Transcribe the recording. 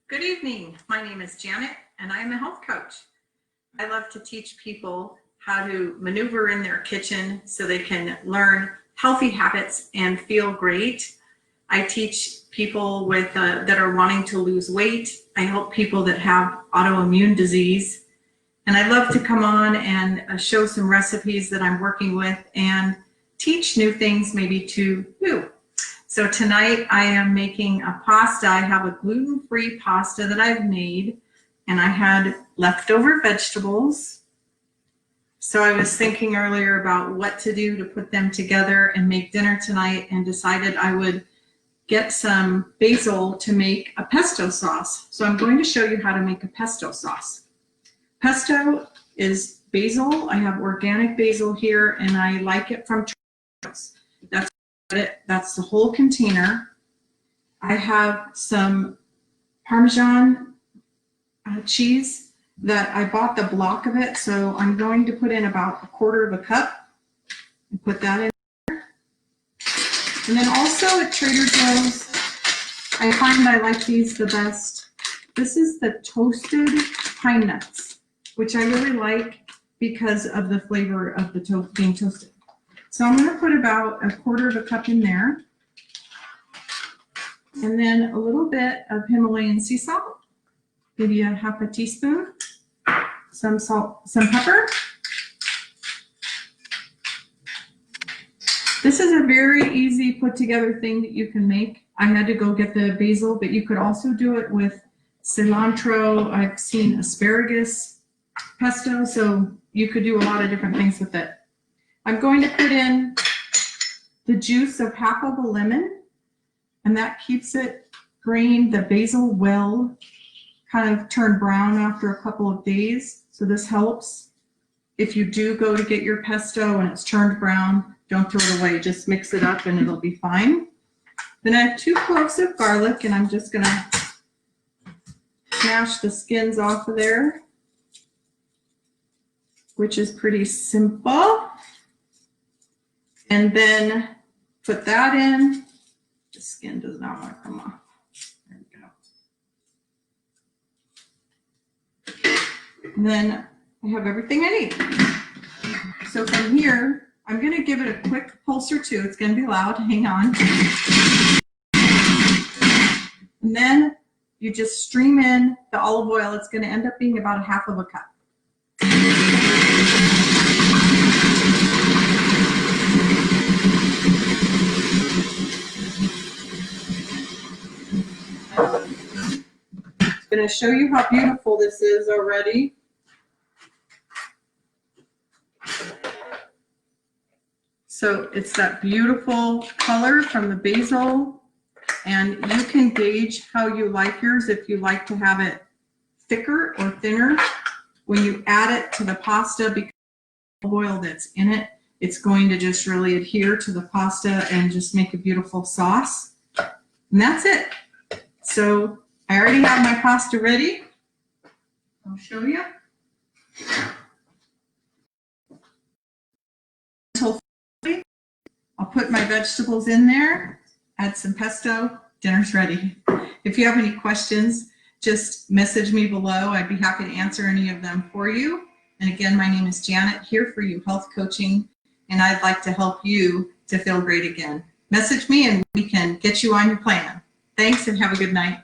Good evening. My name is Janet and I'm a health coach. I love to teach people how to maneuver in their kitchen so they can learn healthy habits and feel great. I teach people with that are wanting to lose weight. I help people that have autoimmune disease. And I love to come on and show some recipes that I'm working with and teach new things maybe to you. So tonight I am making a pasta. I have a gluten-free pasta that I've made, and I had leftover vegetables. So I was thinking earlier about what to do to put them together and make dinner tonight, and decided I would get some basil to make a pesto sauce. So I'm going to show you how to make a pesto sauce. Pesto is basil. I have organic basil here, and I like it from Trader Joe's. That's the whole container. I have some Parmesan cheese that I bought the block of it, so I'm going to put in about 1/4 cup and put that in there. And then also at Trader Joe's, I find I like these the best. This is the toasted pine nuts, which I really like because of the flavor of the being toasted. So I'm going to put about 1/4 cup in there, and then a little bit of Himalayan sea salt, maybe 1/2 teaspoon, some salt, some pepper. This is a very easy put together thing that you can make. I had to go get the basil, but you could also do it with cilantro. I've seen asparagus pesto, so you could do a lot of different things with it. I'm going to put in the juice of 1/2 a lemon, and that keeps it green. The basil will kind of turn brown after a couple of days, so this helps. If you do go to get your pesto and it's turned brown, don't throw it away. Just mix it up and it'll be fine. Then I have 2 cloves of garlic, and I'm just going to smash the skins off of there, which is pretty simple. And then put that in. The skin does not want to come off. There we go. And then I have everything I need. So from here, I'm going to give it a quick pulse or two. It's going to be loud. Hang on. And then you just stream in the olive oil. It's going to end up being about 1/2 cup. I'm going to show you how beautiful this is already. So it's that beautiful color from the basil, and you can gauge how you like yours. If you like to have it thicker or thinner, when you add it to the pasta, because of the oil that's in it, it's going to just really adhere to the pasta and just make a beautiful sauce. And that's it. So I already have my pasta ready. I'll show you. I'll put my vegetables in there, add some pesto, dinner's ready. If you have any questions, just message me below. I'd be happy to answer any of them for you. And again, my name is Janet, here for you health coaching, and I'd like to help you to feel great again. Message me and we can get you on your plan. Thanks and have a good night.